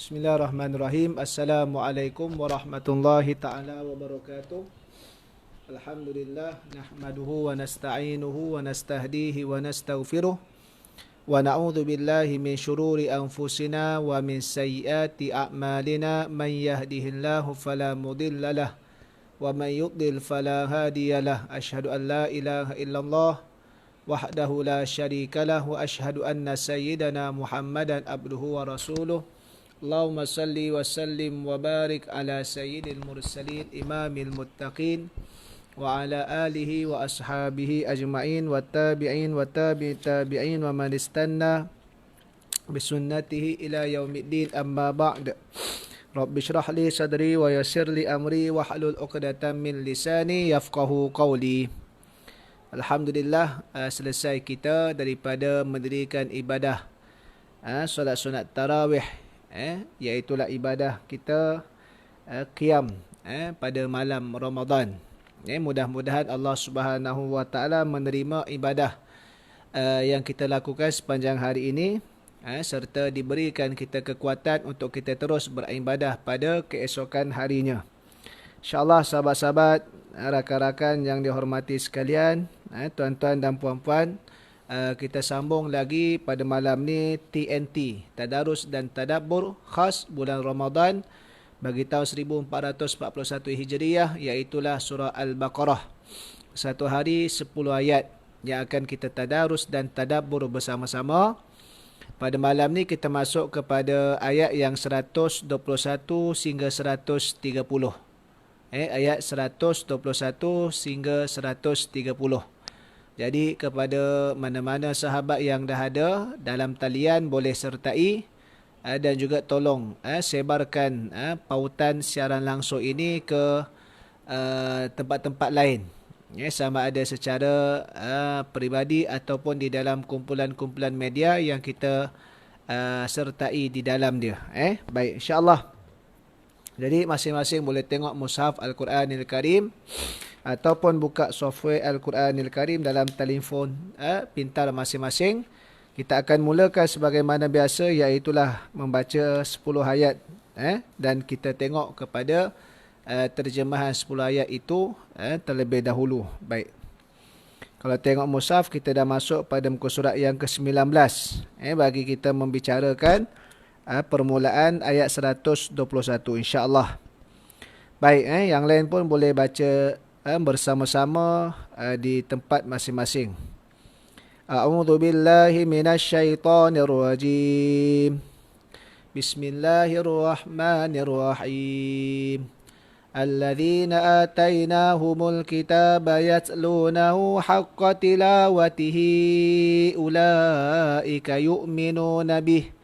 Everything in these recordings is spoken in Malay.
Bismillahirrahmanirrahim. Assalamualaikum warahmatullahi ta'ala wabarakatuh. Alhamdulillah, nahmaduhu wa nasta'inuhu wa nastahdihi wa nastaghfiruh. Wa na'udzu billahi min syururi anfusina wa min sayyiati a'malina. Man yahdihillahu fala mudilla lah wa man yudlil fala hadiya lah. Asyhadu an la ilaha illallah wahdahu la syarika lah wa asyhadu anna sayyidana Muhammadan abduhu wa rasuluh. Allahumma salli wa sallim wa barik ala sayyidil mursalin imamil muttaqin wa ala alihi wa ashabihi ajma'in wa tabi'in wa tabi'i tabi'in wa man istanna bisunnatihi ila yaumiddin, amma ba'd. Rabbi shrah li sadri wa yassir li amri wa hlul 'uqdatam min lisani yafqahu qawli. Alhamdulillah, selesai kita daripada mendirikan ibadah solat sunat tarawih, iaitulah ibadah kita qiyam pada malam Ramadan. Mudah-mudahan Allah Subhanahu wa taala menerima ibadah yang kita lakukan sepanjang hari ini, serta diberikan kita kekuatan untuk kita terus beribadah pada keesokan harinya. InsyaAllah sahabat-sahabat, rakan-rakan yang dihormati sekalian, tuan-tuan dan puan-puan, kita sambung lagi pada malam ni TNT, Tadarus dan Tadabbur khas bulan Ramadan bagi tahun 1441 Hijriah, iaitulah surah Al-Baqarah. Satu hari 10 ayat yang akan kita tadarus dan tadabbur bersama-sama. Pada malam ni kita masuk kepada ayat yang 121 sehingga 130. Ayat 121 sehingga 130. Jadi kepada mana-mana sahabat yang dah ada dalam talian boleh sertai, dan juga tolong sebarkan pautan siaran langsung ini ke tempat-tempat lain, sama ada secara peribadi ataupun di dalam kumpulan-kumpulan media yang kita sertai di dalam dia. Baik, insya-Allah. Jadi masing-masing boleh tengok mushaf Al-Quranil Karim ataupun buka software Al-Quranil Karim dalam telefon pintar masing-masing. Kita akan mulakan sebagaimana biasa, iaitulah membaca 10 ayat dan kita tengok kepada terjemahan 10 ayat itu terlebih dahulu. Baik. Kalau tengok mushaf, kita dah masuk pada muka surat yang ke-19 bagi kita membicarakan permulaan ayat 121 insya-Allah. Baik, yang lain pun boleh baca bersama-sama di tempat masing-masing. A'udzu billahi minasyaitonir rajim. Bismillahirrahmanirrahim. Alladzina atainahumul kitaba yatlunahu haqqa tilawatihi ulaika yu'minuna bihi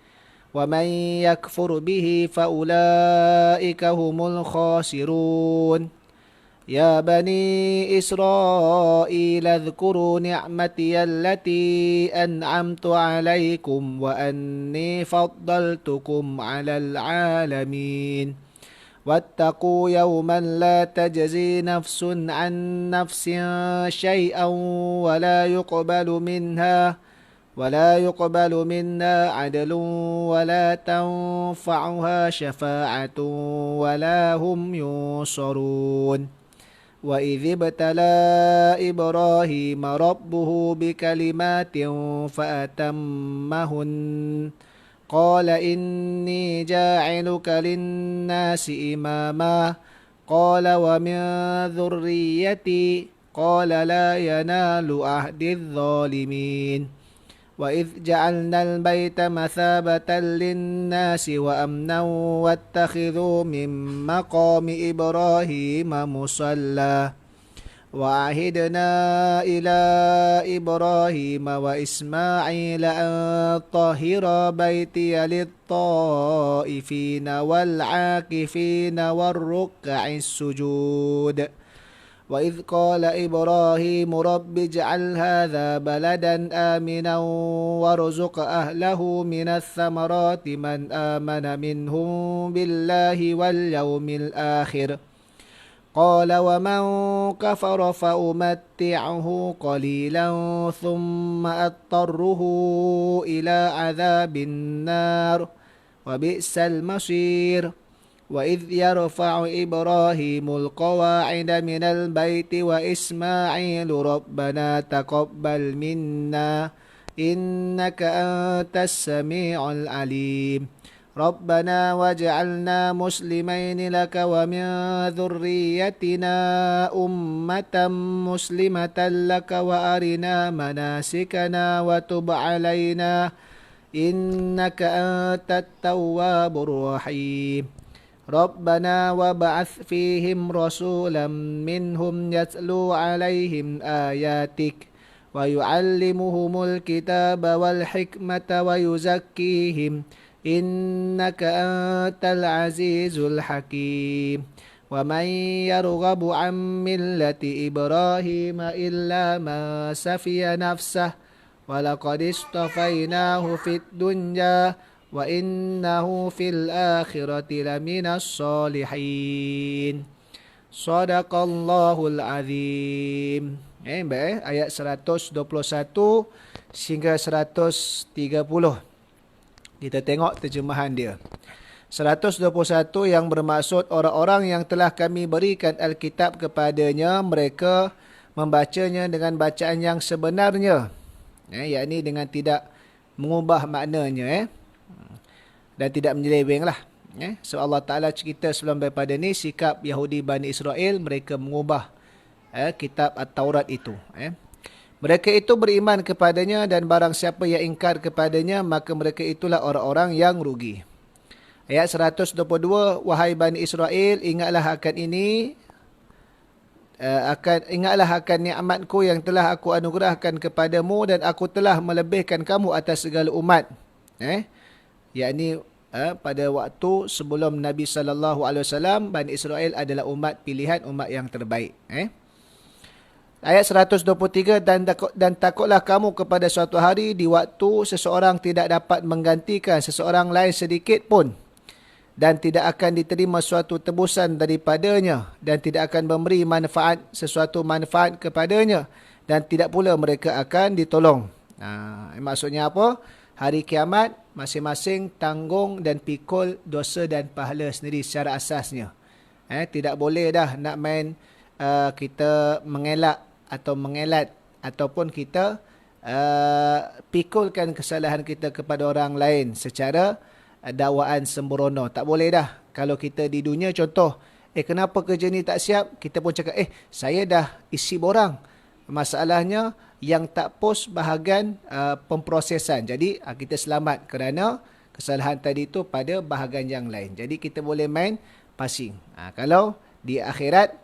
wa man yakfur bihi faulaika humul khasirun. Ya bani Israil adhkuru ni'mati allati an'amtu alaikum wa anni faddaltukum 'alal 'alamin. Wattaqu yawman la tajzi nafsun 'an nafsin syai'an wa la yuqbalu minha عدل ولا تنفعها شفاعة ولا هم ينصرون. وإذ ابتلى إبراهيم ربه بكلمات فأتمهن قال إني جاعلك للناس إماما قال ومن ذريتي قال لا ينال عهد الظالمين. وإذ جعلنا البيت مثابة للناس وأمنا واتخذوا من مقام إبراهيم مصلى وعهدنا إلى إبراهيم وإسماعيل أن طهر بيتي للطائفين والعاكفين والركع السجود. وإذ قال إبراهيم رب اجعل هذا بلدا آمنا وارزق أهله من الثمرات من آمن منهم بالله واليوم الآخر قال ومن كفر فأمتعه قليلا ثم أضطره إلى عذاب النار وبئس المصير وإذ يرفع إبراهيم القواعد من البيت وإسماعيل ربنا تقبل منا إنك أنت السميع العليم ربنا واجعلنا مسلمين لك ومن ذريتنا أمة مسلمة لك وأرنا مناسكنا وتب علينا إنك أنت التواب الرحيم ربنا وابعث فيهم رسولا منهم يتلو عليهم آياتك ويعلمهم الكتاب والحكمة ويزكيهم إنك أنت العزيز الحكيم ومن يرغب عن ملة إبراهيم إلا من سفي نفسه ولقد اصطفيناه في الدنيا وإنه في الآخرة لمن الصالحين صدق الله العظيم. Baik, ayat 121 sehingga 130. Kita tengok terjemahan dia. 121 yang bermaksud orang-orang yang telah kami berikan Alkitab kepadanya, mereka membacanya dengan bacaan yang sebenarnya. Yakni dengan tidak mengubah maknanya. Dan tidak menyeleweng lah. So Allah Ta'ala cerita sebelum daripada ni, sikap Yahudi Bani Israel, mereka mengubah kitab At-Taurat itu. Mereka itu beriman kepadanya dan barang siapa yang ingkar kepadanya, maka mereka itulah orang-orang yang rugi. Ayat 122, wahai Bani Israel, ingatlah akan ini, ingatlah akan nikmatku yang telah aku anugerahkan kepadamu dan aku telah melebihkan kamu atas segala umat. Yakni pada waktu sebelum Nabi SAW, Bani Israel adalah umat pilihan, umat yang terbaik. Ayat 123, dan takutlah kamu kepada suatu hari di waktu seseorang tidak dapat menggantikan seseorang lain sedikit pun, dan tidak akan diterima suatu tebusan daripadanya, dan tidak akan memberi sesuatu manfaat kepadanya, dan tidak pula mereka akan ditolong. Maksudnya apa? Hari kiamat, masing-masing tanggung dan pikul dosa dan pahala sendiri secara asasnya. Tidak boleh dah nak main kita mengelak atau mengelat ataupun kita pikulkan kesalahan kita kepada orang lain secara dakwaan sembrono. Tak boleh dah. Kalau kita di dunia contoh, kenapa kerja ni tak siap? Kita pun cakap, saya dah isi borang. Masalahnya yang tak post bahagian pemprosesan. Jadi kita selamat kerana kesalahan tadi itu pada bahagian yang lain. Jadi kita boleh main passing. Kalau di akhirat,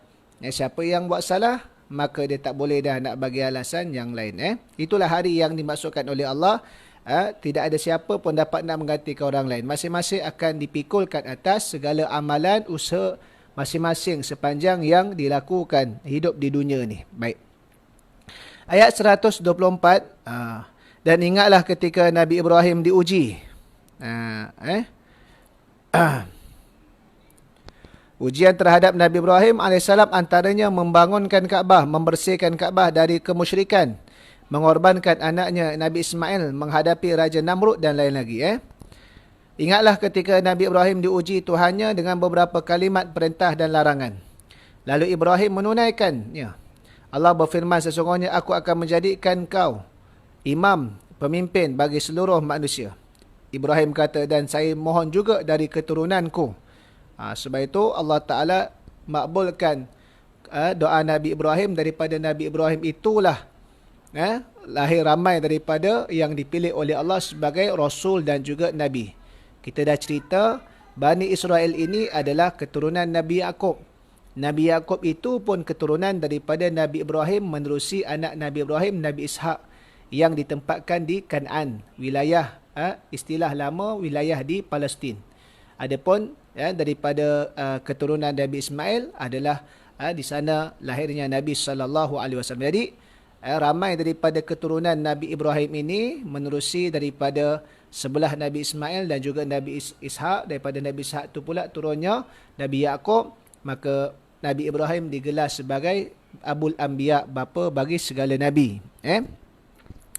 siapa yang buat salah, maka dia tak boleh dah nak bagi alasan yang lain. Itulah hari yang dimaksudkan oleh Allah. Tidak ada siapa pun dapat nak menggantikan orang lain. Masing-masing akan dipikulkan atas segala amalan usaha masing-masing sepanjang yang dilakukan hidup di dunia ni. Baik. Ayat 124. Dan ingatlah ketika Nabi Ibrahim diuji. Ujian terhadap Nabi Ibrahim AS antaranya membangunkan Kaabah, membersihkan Kaabah dari kemusyrikan, mengorbankan anaknya Nabi Ismail menghadapi Raja Namrud dan lain lagi. Ingatlah ketika Nabi Ibrahim diuji Tuhannya dengan beberapa kalimat perintah dan larangan. Lalu Ibrahim menunaikannya. Allah berfirman, sesungguhnya aku akan menjadikan kau imam, pemimpin bagi seluruh manusia. Ibrahim kata, dan saya mohon juga dari keturunanku. Sebab itu Allah Ta'ala makbulkan doa Nabi Ibrahim. Daripada Nabi Ibrahim itulah lahir ramai daripada yang dipilih oleh Allah sebagai Rasul dan juga Nabi. Kita dah cerita, Bani Israel ini adalah keturunan Nabi Yaqub. Nabi Yaqub itu pun keturunan daripada Nabi Ibrahim menerusi anak Nabi Ibrahim, Nabi Ishak, yang ditempatkan di Kan'an, wilayah istilah lama wilayah di Palestin. Adapun daripada keturunan Nabi Ismail adalah di sana lahirnya Nabi SAW. Jadi ramai daripada keturunan Nabi Ibrahim ini menerusi daripada sebelah Nabi Ismail dan juga Nabi Ishak. Daripada Nabi Ishak itu pula turunnya Nabi Yaqub. Maka Nabi Ibrahim digelar sebagai Abul Anbiya, bapa bagi segala Nabi.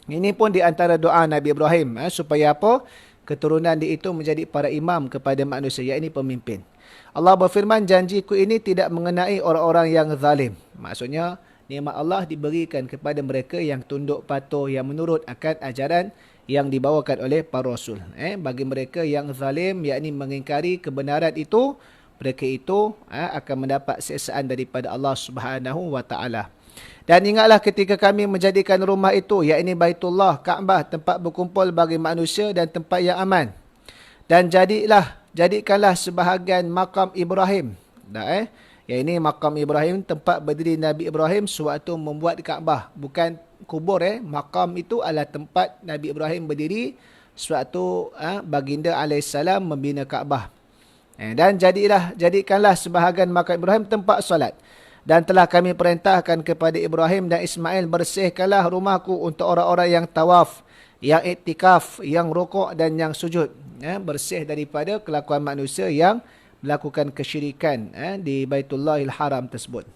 Ini pun di antara doa Nabi Ibrahim supaya apa? keturunan dia itu menjadi para imam kepada manusia, yakni pemimpin. Allah berfirman, janjiku ini tidak mengenai orang-orang yang zalim. Maksudnya, nikmat Allah diberikan kepada mereka yang tunduk patuh, yang menurut akan ajaran yang dibawakan oleh para rasul. Bagi mereka yang zalim, yakni mengingkari kebenaran itu, mereka itu akan mendapat siksaan daripada Allah Subhanahu wa taala. Dan ingatlah ketika kami menjadikan rumah itu, yakni Baitullah, Kaabah, tempat berkumpul bagi manusia dan tempat yang aman. Dan jadikanlah sebahagian makam Ibrahim. Yang ini makam Ibrahim, tempat berdiri Nabi Ibrahim sewaktu membuat Kaabah. Bukan kubur. Makam itu adalah tempat Nabi Ibrahim berdiri sewaktu baginda alaihissalam membina Kaabah. Dan jadikanlah sebahagian makam Ibrahim tempat solat. Dan telah kami perintahkan kepada Ibrahim dan Ismail, bersihkanlah rumahku untuk orang-orang yang tawaf, yang iktikaf, yang rukuk dan yang sujud. Bersih daripada kelakuan manusia yang melakukan kesyirikan di Baitullahil Haram tersebut.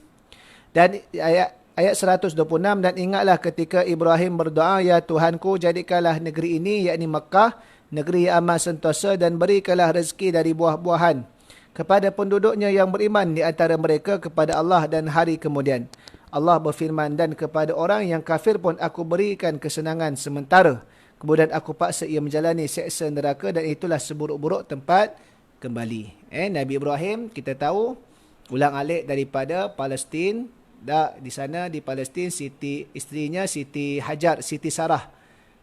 Dan ayat 126, dan ingatlah ketika Ibrahim berdoa, ya Tuhanku, jadikanlah negeri ini, yakni Makkah, negeri yang aman sentosa, dan berikanlah rezeki dari buah-buahan kepada penduduknya yang beriman di antara mereka kepada Allah dan hari kemudian. Allah berfirman, dan kepada orang yang kafir pun aku berikan kesenangan sementara. Kemudian aku paksa ia menjalani seksa neraka, dan itulah seburuk-buruk tempat kembali. Nabi Ibrahim, kita tahu, ulang-alik daripada Palestin. Di sana di Palestin, isterinya Siti Hajar, Siti Sarah.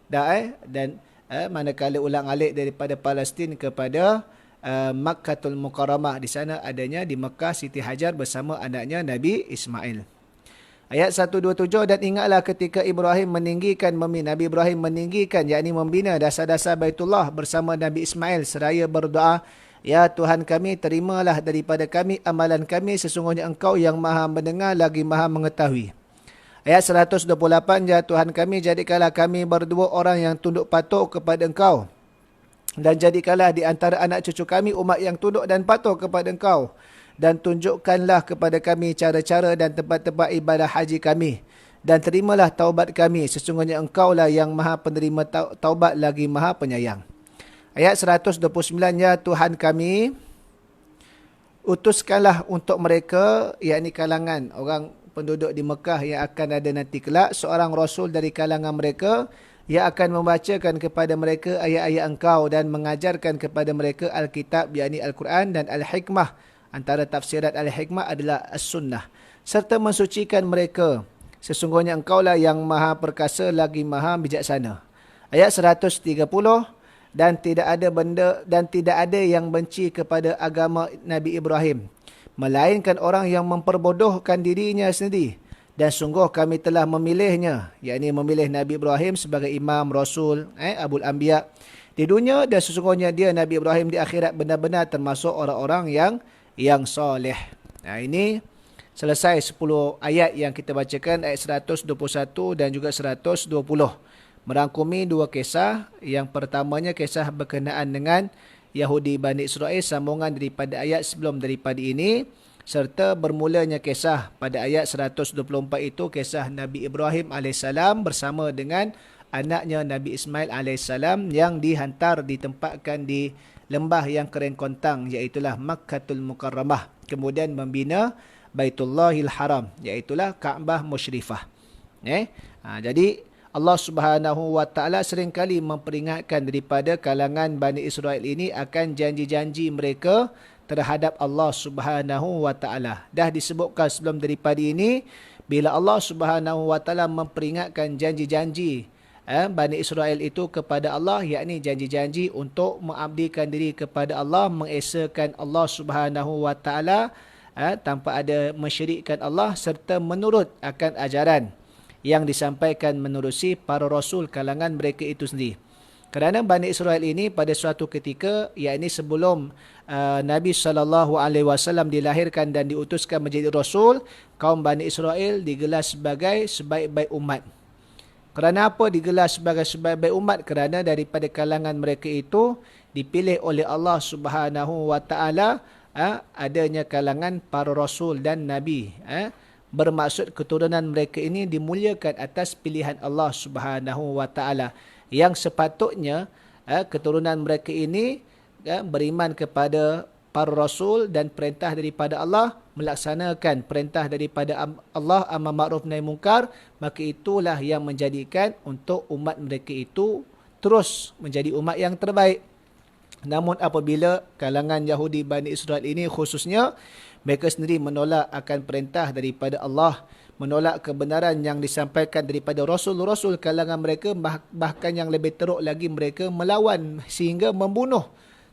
Dan manakala ulang-alik daripada Palestin kepada Makkatul Mukarramah, di sana adanya di Mekah Siti Hajar bersama anaknya Nabi Ismail. Ayat 127, dan ingatlah ketika Nabi Ibrahim meninggikan, yakni membina dasar-dasar Baitullah bersama Nabi Ismail seraya berdoa, ya Tuhan kami, terimalah daripada kami amalan kami, sesungguhnya Engkau yang Maha mendengar lagi Maha mengetahui. Ayat 128, ya Tuhan kami, jadikanlah kami berdua orang yang tunduk patuh kepada Engkau, dan jadikanlah di antara anak cucu kami umat yang tunduk dan patuh kepada Engkau, dan tunjukkanlah kepada kami cara-cara dan tempat-tempat ibadah haji kami, dan terimalah taubat kami, sesungguhnya Engkaulah yang Maha penerima taubat lagi Maha penyayang. Ayat 129, ya Tuhan kami, utuskanlah untuk mereka, yakni kalangan orang penduduk di Mekah yang akan ada nanti kelak, seorang rasul dari kalangan mereka yang akan membacakan kepada mereka ayat-ayat Engkau dan mengajarkan kepada mereka Alkitab, yakni Al-Quran, dan Al-Hikmah. Antara tafsirat Al-Hikmah adalah As-Sunnah. Serta mensucikan mereka. Sesungguhnya Engkaulah yang Maha Perkasa lagi Maha Bijaksana. Ayat 130, dan tidak ada yang benci kepada agama Nabi Ibrahim, melainkan orang yang memperbodohkan dirinya sendiri. Dan sungguh kami telah memilihnya, yakni memilih Nabi Ibrahim sebagai imam, rasul, Abul Anbiya di dunia, dan sesungguhnya dia, Nabi Ibrahim, di akhirat benar-benar termasuk orang-orang yang soleh. Ini selesai 10 ayat yang kita bacakan, ayat 121 dan juga 120. Merangkumi dua kisah. Yang pertamanya kisah berkenaan dengan Yahudi Bani Israel, sambungan daripada ayat sebelum daripada ini, serta bermulanya kisah pada ayat 124 itu, kisah Nabi Ibrahim AS bersama dengan anaknya Nabi Ismail AS yang ditempatkan di lembah yang kering kontang, iaitulah Makkatul Mukarramah. Kemudian membina Baitullahil Haram, iaitulah Kaabah Musyrifah. Jadi Allah Subhanahu wa taala seringkali memperingatkan daripada kalangan Bani Israel ini akan janji-janji mereka terhadap Allah Subhanahu wa taala. Dah disebutkan sebelum daripada ini, bila Allah Subhanahu wa taala memperingatkan janji-janji Bani Israel itu kepada Allah, yakni janji-janji untuk mengabdikan diri kepada Allah, mengesakan Allah Subhanahu wa taala tanpa ada mensyirikkan Allah, serta menurut akan ajaran yang disampaikan menerusi para rasul kalangan mereka itu sendiri. Kerana Bani Israel ini pada suatu ketika, yakni sebelum Nabi SAW dilahirkan dan diutuskan menjadi rasul, kaum Bani Israel digelar sebagai sebaik-baik umat. Kerana apa digelar sebagai sebaik-baik umat? Kerana daripada kalangan mereka itu dipilih oleh Allah Subhanahu wa taala adanya kalangan para rasul dan nabi. Bermaksud keturunan mereka ini dimuliakan atas pilihan Allah Subhanahu wa taala, yang sepatutnya keturunan mereka ini beriman kepada para rasul dan perintah daripada Allah, melaksanakan perintah daripada Allah, amar ma'ruf nahi munkar, maka itulah yang menjadikan untuk umat mereka itu terus menjadi umat yang terbaik. Namun apabila kalangan Yahudi Bani Israel ini khususnya, mereka sendiri menolak akan perintah daripada Allah, menolak kebenaran yang disampaikan daripada rasul-rasul kalangan mereka, bahkan yang lebih teruk lagi mereka melawan sehingga membunuh,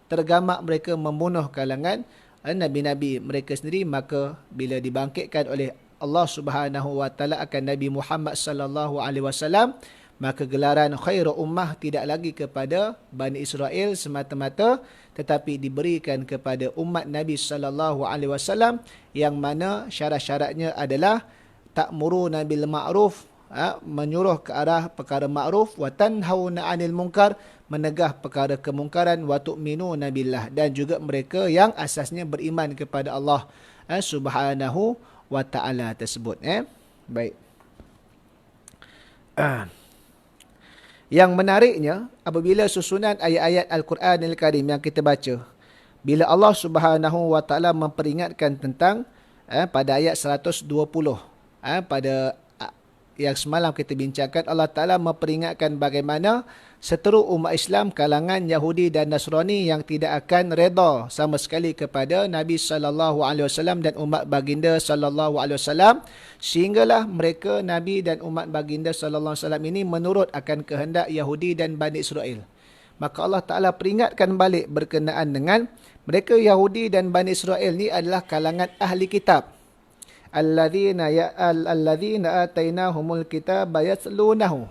tergamak mereka membunuh kalangan nabi-nabi mereka sendiri. Maka bila dibangkitkan oleh Allah Subhanahu wa taala akan Nabi Muhammad sallallahu alaihi wasallam, maka gelaran khairu ummah tidak lagi kepada Bani Israel semata-mata, tetapi diberikan kepada umat Nabi sallallahu alaihi wasallam, yang mana syarat-syaratnya adalah ta'muruna bil ma'ruf, menyuruh ke arah perkara ma'ruf, wa tanhauna 'anil munkar, menegah perkara kemungkaran, wa tu'minuna billah, dan juga mereka yang asasnya beriman kepada Allah Subhanahu wa taala tersebut. Baik. Yang menariknya, apabila susunan ayat-ayat Al-Quran Al-Karim yang kita baca, bila Allah Subhanahu wa taala memperingatkan tentang pada ayat 120, pada yang semalam kita bincangkan, Allah Ta'ala memperingatkan bagaimana seterus umat Islam kalangan Yahudi dan Nasrani yang tidak akan reda sama sekali kepada Nabi SAW dan umat baginda SAW, sehinggalah mereka Nabi dan umat baginda SAW ini menurut akan kehendak Yahudi dan Bani Israel. Maka Allah Ta'ala peringatkan balik berkenaan dengan mereka Yahudi dan Bani Israel ni adalah kalangan ahli kitab. Alladzina atainahumul kitaba yatlunahu.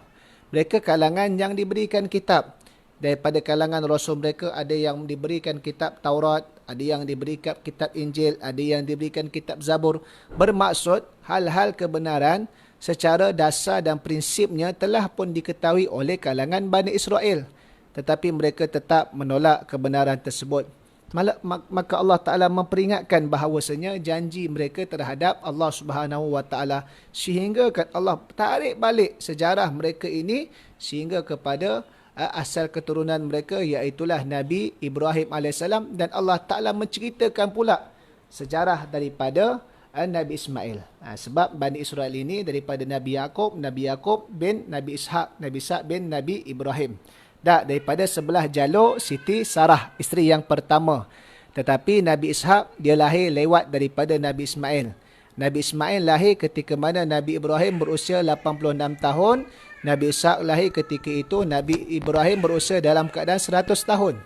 Mereka kalangan yang diberikan kitab. Daripada kalangan rasul mereka ada yang diberikan kitab Taurat, ada yang diberikan kitab Injil, ada yang diberikan kitab Zabur. Bermaksud hal-hal kebenaran secara dasar dan prinsipnya telah pun diketahui oleh kalangan Bani Israel, tetapi mereka tetap menolak kebenaran tersebut. Maka Allah Ta'ala memperingatkan bahawasanya janji mereka terhadap Allah Subhanahu wa taala, sehingga kan Allah tarik balik sejarah mereka ini sehingga kepada asal keturunan mereka, iaitulah Nabi Ibrahim AS, dan Allah Ta'ala menceritakan pula sejarah daripada Nabi Ismail. Sebab Bani Israel ini daripada Nabi Yaqub bin Nabi Ishaq bin Nabi Ibrahim. Daripada sebelah jalur Siti Sarah, isteri yang pertama. Tetapi Nabi Ishaq dia lahir lewat daripada Nabi Ismail. Nabi Ismail lahir ketika mana Nabi Ibrahim berusia 86 tahun. Nabi Ishaq lahir ketika itu Nabi Ibrahim berusia dalam keadaan 100 tahun.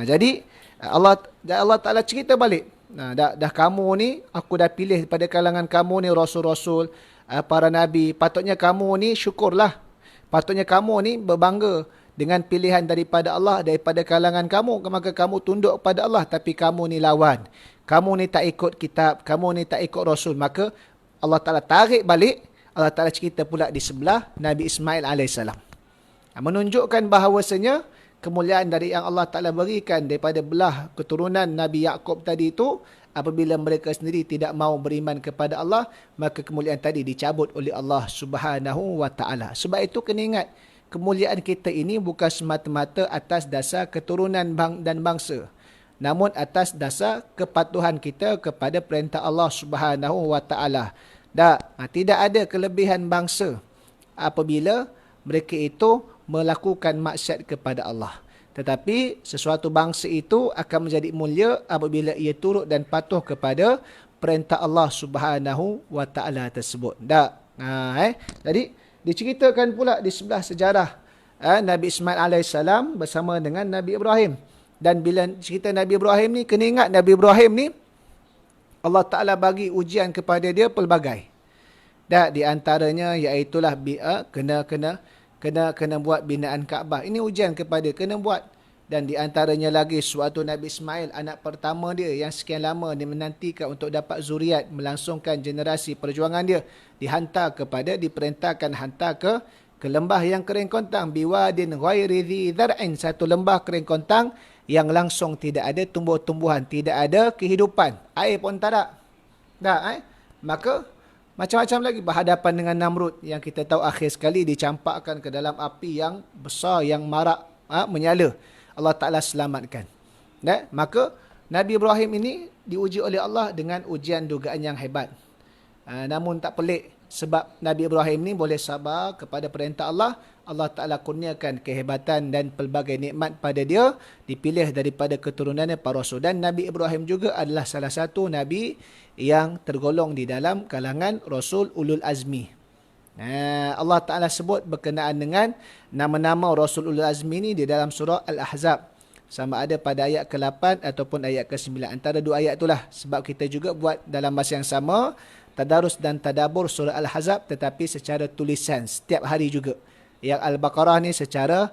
Jadi Allah Ta'ala cerita balik. Dah kamu ni, aku dah pilih daripada kalangan kamu ni rasul-rasul, para nabi. Patutnya kamu ni syukurlah. Patutnya kamu ni berbangga dengan pilihan daripada Allah daripada kalangan kamu. Maka kamu tunduk pada Allah, tapi kamu ni lawan. Kamu ni tak ikut kitab, kamu ni tak ikut rasul. Maka Allah Ta'ala tarik balik. Allah Ta'ala cerita pula di sebelah Nabi Ismail AS. Menunjukkan bahawasanya kemuliaan dari yang Allah Ta'ala berikan daripada belah keturunan Nabi Yaqub tadi itu, apabila mereka sendiri tidak mau beriman kepada Allah, maka kemuliaan tadi dicabut oleh Allah Subhanahu wa taala. Sebab itu kena ingat, kemuliaan kita ini bukan semata-mata atas dasar keturunan dan bangsa, namun atas dasar kepatuhan kita kepada perintah Allah Subhanahu wa taala. Tidak ada kelebihan bangsa apabila mereka itu melakukan maksiat kepada Allah. Tetapi sesuatu bangsa itu akan menjadi mulia apabila ia turut dan patuh kepada perintah Allah Subhanahu wa taala tersebut. Jadi diceritakan pula di sebelah sejarah Nabi Ismail AS bersama dengan Nabi Ibrahim. Dan bila cerita Nabi Ibrahim ni, kena ingat Nabi Ibrahim ni Allah Ta'ala bagi ujian kepada dia pelbagai. Di antaranya iaitulah kena buat binaan Kaabah. Ini ujian kepada kena buat. Dan di antaranya lagi suatu Nabi Ismail, anak pertama dia yang sekian lama dia menantikan untuk dapat zuriat, melangsungkan generasi perjuangan dia, diperintahkan hantar ke lembah yang kering kontang, biwadin ghairi dhi dhar'in, satu lembah kering kontang yang langsung tidak ada tumbuh-tumbuhan, tidak ada kehidupan, air pun tak ada. Maka macam-macam lagi berhadapan dengan Namrud yang kita tahu akhir sekali dicampakkan ke dalam api yang besar, yang marak menyala. Allah Ta'ala selamatkan. Maka Nabi Ibrahim ini diuji oleh Allah dengan ujian dugaan yang hebat. Namun tak pelik sebab Nabi Ibrahim ni boleh sabar kepada perintah Allah. Allah Ta'ala kurniakan kehebatan dan pelbagai nikmat pada dia. Dipilih daripada keturunannya para rasul. Dan Nabi Ibrahim juga adalah salah satu Nabi yang tergolong di dalam kalangan Rasul Ulul Azmi. Allah Ta'ala sebut berkenaan dengan nama-nama Rasul Ulul Azmi ni di dalam surah Al-Ahzab. Sama ada pada ayat ke-8 ataupun ayat ke-9. Antara dua ayat itulah. Sebab kita juga buat dalam masa yang sama tadarus dan tadabur surah Al-Ahzab tetapi secara tulisan setiap hari juga. Yang Al-Baqarah ni secara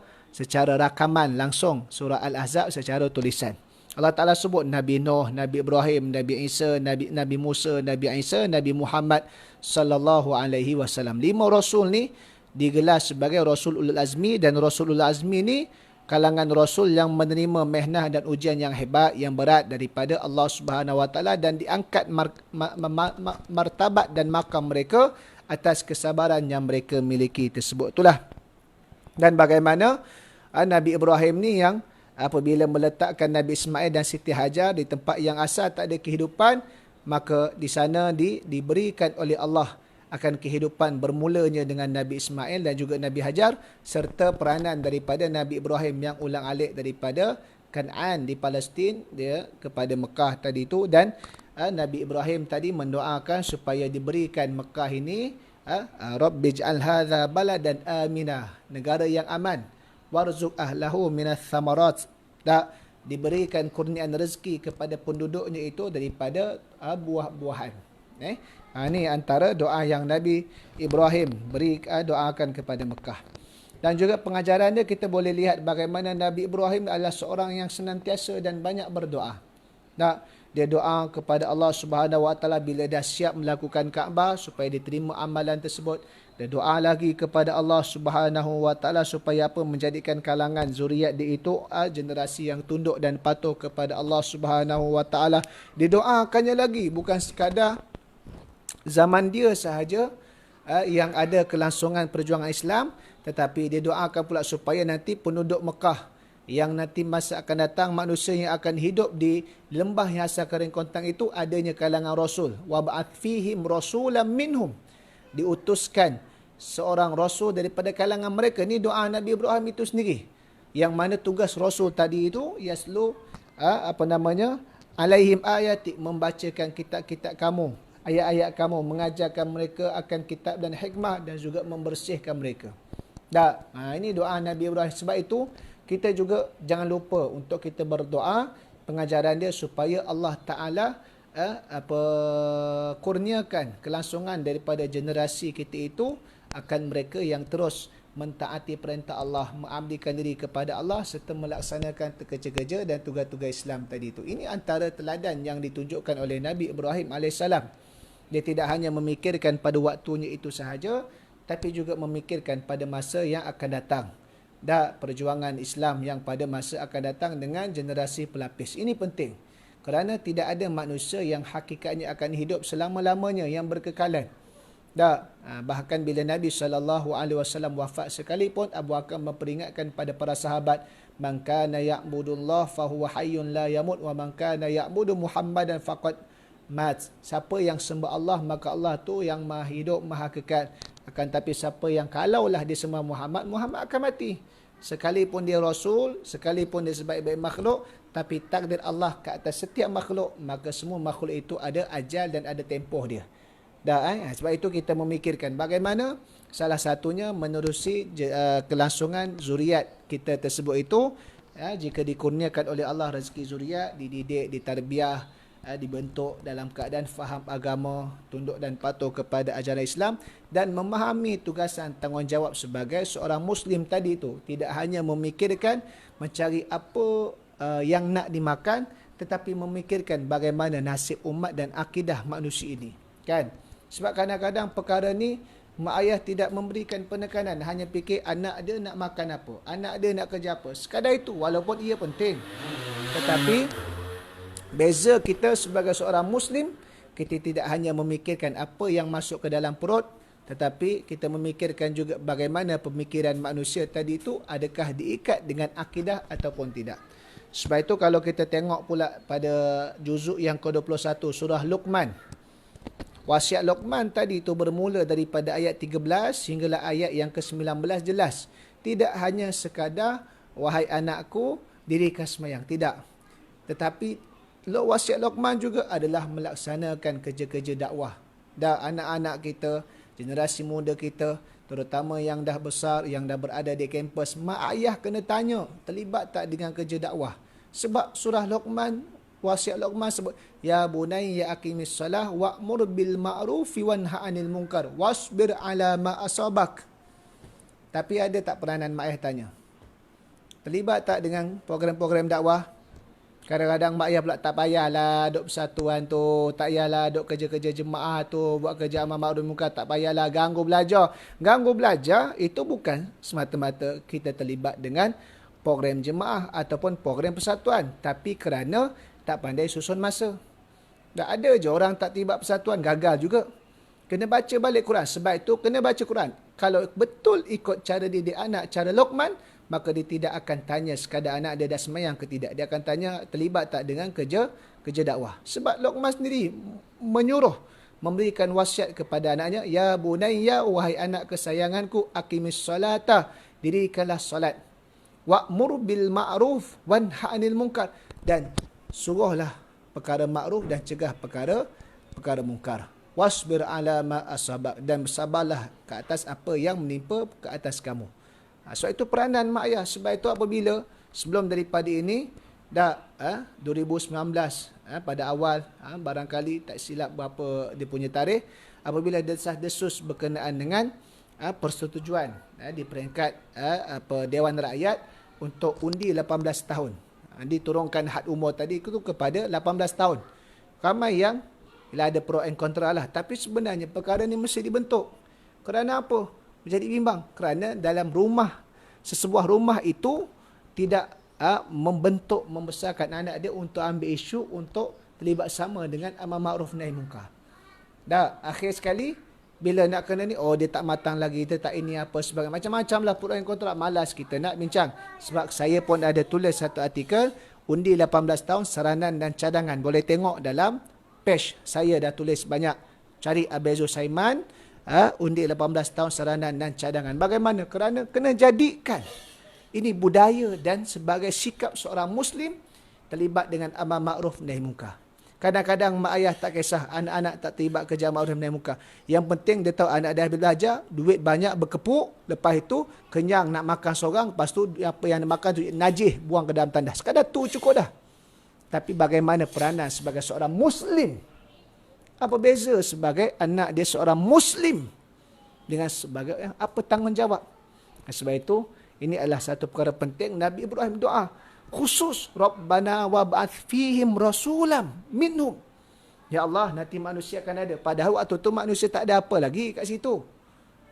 rakaman langsung, surah Al-Ahzab secara tulisan. Allah Ta'ala sebut Nabi Nuh, Nabi Ibrahim, Nabi Isa, Nabi Musa, Nabi Isa, Nabi Muhammad sallallahu alaihi wasallam. 5 rasul ni digelar sebagai Rasul Ulul Azmi, dan Rasul Ulul Azmi ni kalangan rasul yang menerima mehnah dan ujian yang hebat, yang berat daripada Allah Subhanahu Wa Taala, dan diangkat martabat dan makam mereka atas kesabaran yang mereka miliki tersebut. Itulah. Dan bagaimana Nabi Ibrahim ni yang apabila meletakkan Nabi Ismail dan Siti Hajar di tempat yang asal tak ada kehidupan, maka di sana diberikan oleh Allah akan kehidupan bermulanya dengan Nabi Ismail dan juga Nabi Hajar, serta peranan daripada Nabi Ibrahim yang ulang-alik daripada Kan'an di Palestin dia kepada Mekah tadi itu. Dan Nabi Ibrahim tadi mendoakan supaya diberikan Mekah ini Rabbij'al hadza baladan aminah, negara yang aman, warzuq ahlahu minas samarat, tak diberikan kurniaan rezeki kepada penduduknya itu daripada buah-buahan. Ini antara doa yang Nabi Ibrahim doakan kepada Mekah. Dan juga pengajaran dia, kita boleh lihat bagaimana Nabi Ibrahim adalah seorang yang senantiasa dan banyak berdoa. Dia doa kepada Allah Subhanahu Wa Taala bila dah siap melakukan Kaabah supaya diterima amalan tersebut. Dia doa lagi kepada Allah Subhanahu Wa Taala supaya menjadikan kalangan zuriat dia itu generasi yang tunduk dan patuh kepada Allah Subhanahu Wa Taala. Didoakannya lagi bukan sekadar zaman dia sahaja yang ada kelangsungan perjuangan Islam, tetapi dia doakan pula supaya nanti penduduk Mekah yang nanti masa akan datang, manusia yang akan hidup di lembah yang asal kering kontang itu adanya kalangan rasul. Wa ba'ath fihim rasulan minhum, diutuskan seorang rasul daripada kalangan mereka. Ni doa Nabi Ibrahim itu sendiri, yang mana tugas rasul tadi itu yaslu alaihim ayati, membacakan kitab-kitab kamu, ayat-ayat kamu, mengajarkan mereka akan kitab dan hikmah, dan juga membersihkan mereka. Ini doa Nabi Ibrahim. Sebab itu kita juga jangan lupa untuk kita berdoa pengajaran dia supaya Allah Ta'ala kurniakan kelangsungan daripada generasi kita itu akan mereka yang terus mentaati perintah Allah, mengabdikan diri kepada Allah serta melaksanakan kerja-kerja dan tugas-tugas Islam tadi itu. Ini antara teladan yang ditunjukkan oleh Nabi Ibrahim AS. Dia tidak hanya memikirkan pada waktunya itu sahaja, tapi juga memikirkan pada masa yang akan datang. Perjuangan Islam yang pada masa akan datang dengan generasi pelapis. Ini penting. Kerana tidak ada manusia yang hakikatnya akan hidup selama-lamanya, yang berkekalan. Bahkan bila Nabi SAW wafat sekalipun, Abu Bakar memperingatkan pada para sahabat, man kana ya'budullah fahuwa hayyun la yamut wa man kana ya'budu Muhammadan faqad mat. Siapa yang sembah Allah, maka Allah tu yang maha hidup, maha kekal. Akan tapi siapa yang kalaulah dia sembah Muhammad, Muhammad akan mati. Sekalipun dia Rasul, sekalipun dia sebaik-baik makhluk, tapi takdir Allah ke atas setiap makhluk, maka semua makhluk itu ada ajal dan ada tempoh dia. Sebab itu kita memikirkan bagaimana salah satunya menerusi kelangsungan zuriat kita tersebut itu. Jika dikurniakan oleh Allah rezeki zuriat, dididik, ditarbiah, dibentuk dalam keadaan faham agama, tunduk dan patuh kepada ajaran Islam, dan memahami tugasan tanggungjawab sebagai seorang Muslim tadi itu. Tidak hanya memikirkan mencari apa yang nak dimakan, tetapi memikirkan bagaimana nasib umat dan akidah manusia ini. Sebab kadang-kadang perkara ni mak ayah tidak memberikan penekanan, hanya fikir anak dia nak makan apa, anak dia nak kerja apa. Sekadar itu, walaupun ia penting. Tetapi beza kita sebagai seorang Muslim, kita tidak hanya memikirkan apa yang masuk ke dalam perut, Tetapi kita memikirkan juga bagaimana pemikiran manusia tadi itu adakah diikat dengan akidah ataupun tidak. Sebab itu kalau kita tengok pula pada juzuk yang ke-21 surah Luqman. Wasiat Luqman tadi itu bermula daripada ayat 13 hinggalah ayat yang ke-19 jelas. Tidak hanya sekadar wahai anakku dirikan sembahyang, tidak. Tetapi wasiat Luqman juga adalah melaksanakan kerja-kerja dakwah. Dan anak-anak kita, generasi muda kita, terutama yang dah besar, yang dah berada di kampus, mak ayah kena tanya, terlibat tak dengan kerja dakwah? Sebab surah Luqman, wasiat Luqman sebut, ya bunayya aqimis salah wa'mur bil ma'ruf wanha 'anil munkar wasbir 'ala ma asabak. Tapi ada tak peranan mak ayah tanya? Terlibat tak dengan program-program dakwah? Kadang-kadang mak ayah pula tak payahlah duk persatuan tu, tak payahlah duk kerja-kerja jemaah tu, buat kerja amal ma'ruf munkar, tak payahlah ganggu belajar. Ganggu belajar itu bukan semata-mata kita terlibat dengan program jemaah ataupun program persatuan, tapi kerana tak pandai susun masa. Tak ada je orang tak terlibat persatuan, gagal juga. Kena baca balik Quran. Sebab itu kena baca Quran. Kalau betul ikut cara didik anak, cara Luqman, maka dia tidak akan tanya sekadar anak dia dah sembahyang ke tidak. Dia akan tanya terlibat tak dengan kerja dakwah. Sebab Luqman sendiri menyuruh, memberikan wasiat kepada anaknya, ya bunayya, wahai anak kesayanganku, aqimis salata, dirikanlah salat. Wa'mur bil ma'ruf wanha 'anil munkar, dan suruhlah perkara makruf dan cegah perkara mungkar. Wasbir 'ala ma asabak, dan bersabarlah ke atas apa yang menimpa ke atas kamu. Sebab itu peranan mak ayah. Sebab itu apabila sebelum daripada ini dah 2019 pada awal, barangkali tak silap berapa dia punya tarikh, apabila desas-desus berkenaan dengan persetujuan di peringkat Dewan Rakyat untuk undi 18 tahun. Diturunkan had umur tadi itu kepada 18 tahun. Ramai yang bila ada pro and kontra lah. Tapi sebenarnya perkara ni mesti dibentuk. Kerana apa? Menjadi bimbang. Kerana dalam rumah, sesebuah rumah itu tidak membentuk, membesarkan anak dia untuk ambil isu, untuk terlibat sama dengan amal ma'ruf nahi munkar. Dah, akhir sekali, bila nak kena ni, oh dia tak matang lagi, dia tak ini apa sebagainya. Macam-macam lah pro and kontra. Malas kita nak bincang. Sebab saya pun ada tulis satu artikel, undi 18 tahun, saranan dan cadangan. Boleh tengok dalam page saya dah tulis banyak. Cari Abezo Saiman, undi 18 tahun, saranan dan cadangan. Bagaimana? Kerana kena jadikan ini budaya dan sebagai sikap seorang Muslim terlibat dengan amal ma'ruf nahi munkar. Kadang-kadang mak ayah tak kisah anak-anak tak terlibat kerja amal ma'ruf nahi munkar. Yang penting dia tahu anak dia belajar, duit banyak berkepuk, lepas itu kenyang nak makan seorang, lepas tu apa yang nak makan tu najis, buang ke dalam tandas. Sekadar tu cukup dah. Tapi bagaimana peranan sebagai seorang Muslim? Apa beza sebagai anak dia seorang Muslim dengan sebagai apa tanggungjawab? Sebab itu, ini adalah satu perkara penting. Nabi Ibrahim doa khusus, Rabbana wab'ath fihim rasulam minhum. Ya Allah, nanti manusia akan ada. Padahal waktu tu manusia tak ada apa lagi kat situ.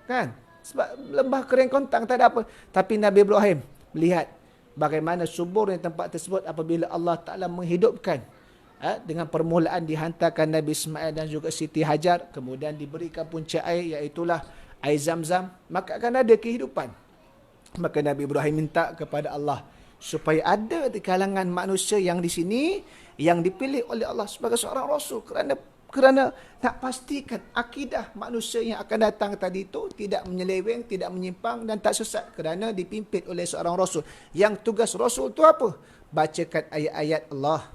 Kan? Sebab lembah kering kontang tak ada apa. Tapi Nabi Ibrahim melihat bagaimana suburnya tempat tersebut apabila Allah Ta'ala menghidupkan. Dengan permulaan dihantarkan Nabi Ismail dan juga Siti Hajar. Kemudian diberikan punca air, iaitulah air Zam-Zam. Maka akan ada kehidupan. Maka Nabi Ibrahim minta kepada Allah supaya ada di kalangan manusia yang di sini yang dipilih oleh Allah sebagai seorang Rasul. Kerana nak pastikan akidah manusia yang akan datang tadi itu tidak menyeleweng, tidak menyimpang dan tak sesat. Kerana dipimpin oleh seorang Rasul. Yang tugas Rasul itu apa? Bacakan ayat-ayat Allah,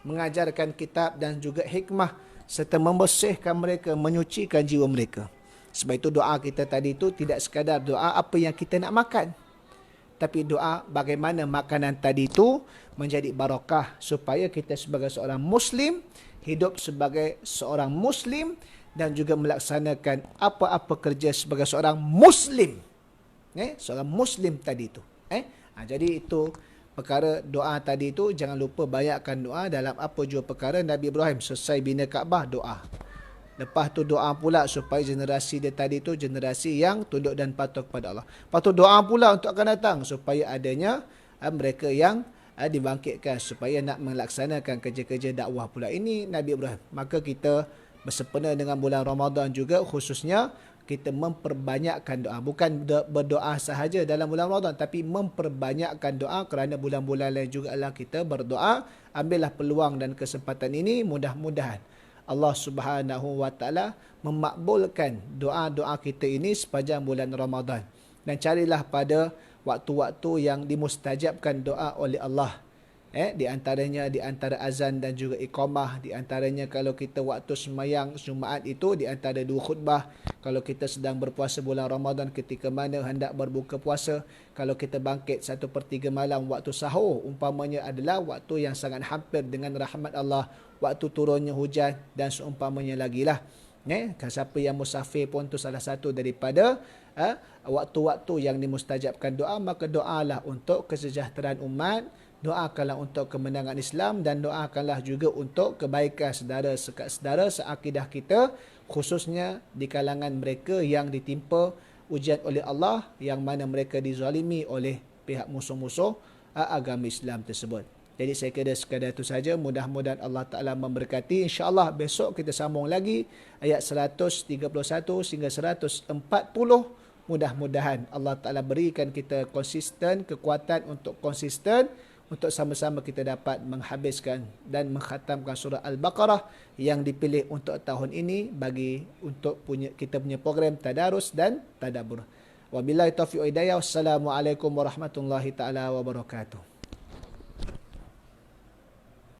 mengajarkan kitab dan juga hikmah, serta membersihkan mereka, menyucikan jiwa mereka. Sebab itu doa kita tadi itu tidak sekadar doa apa yang kita nak makan, tapi doa bagaimana makanan tadi itu menjadi barakah, supaya kita sebagai seorang Muslim hidup sebagai seorang Muslim dan juga melaksanakan apa-apa kerja sebagai seorang Muslim. Seorang Muslim tadi itu. Jadi itu perkara doa tadi itu, jangan lupa banyakkan doa dalam apa jua perkara. Nabi Ibrahim selesai bina Kaabah, doa. Lepas tu doa pula supaya generasi dia tadi tu generasi yang tunduk dan patuh kepada Allah. Lepas tu doa pula untuk akan datang supaya adanya mereka yang dibangkitkan supaya nak melaksanakan kerja-kerja dakwah pula. Ini Nabi Ibrahim. Maka kita bersempena dengan bulan Ramadan juga, khususnya kita memperbanyakkan doa. Bukan berdoa sahaja dalam bulan Ramadan, tapi memperbanyakkan doa, kerana bulan-bulan lain juga adalah kita berdoa. Ambillah peluang dan kesempatan ini, mudah-mudahan Allah Subhanahu wa taala memakbulkan doa-doa kita ini sepanjang bulan Ramadan. Dan carilah pada waktu-waktu yang dimustajabkan doa oleh Allah. Di antaranya di antara azan dan juga iqamah, di antaranya kalau kita waktu sembahyang Jumaat itu di antara dua khutbah, kalau kita sedang berpuasa bulan Ramadan ketika mana hendak berbuka puasa, kalau kita bangkit 1/3 malam waktu sahur umpamanya adalah waktu yang sangat hampir dengan rahmat Allah, waktu turunnya hujan dan seumpamanya lagi lah. Siapa yang musafir pun tu salah satu daripada waktu-waktu yang dimustajabkan doa, maka doalah untuk kesejahteraan umat, doakanlah untuk kemenangan Islam, dan doakanlah juga untuk kebaikan saudara-saudara seakidah kita, khususnya di kalangan mereka yang ditimpa ujian oleh Allah, yang mana mereka dizalimi oleh pihak musuh-musuh agama Islam tersebut. Jadi saya kira sekadar itu saja. Mudah-mudahan Allah Ta'ala memberkati. InsyaAllah besok kita sambung lagi ayat 131 sehingga 140. Mudah-mudahan Allah Ta'ala berikan kita konsisten, kekuatan untuk konsisten, untuk sama-sama kita dapat menghabiskan dan mengkhatamkan surah Al-Baqarah yang dipilih untuk tahun ini bagi untuk kita punya program tadarus dan tadabbur. Wabillahi taufiq wa hidayah. Wassalamualaikum warahmatullahi taala wabarakatuh.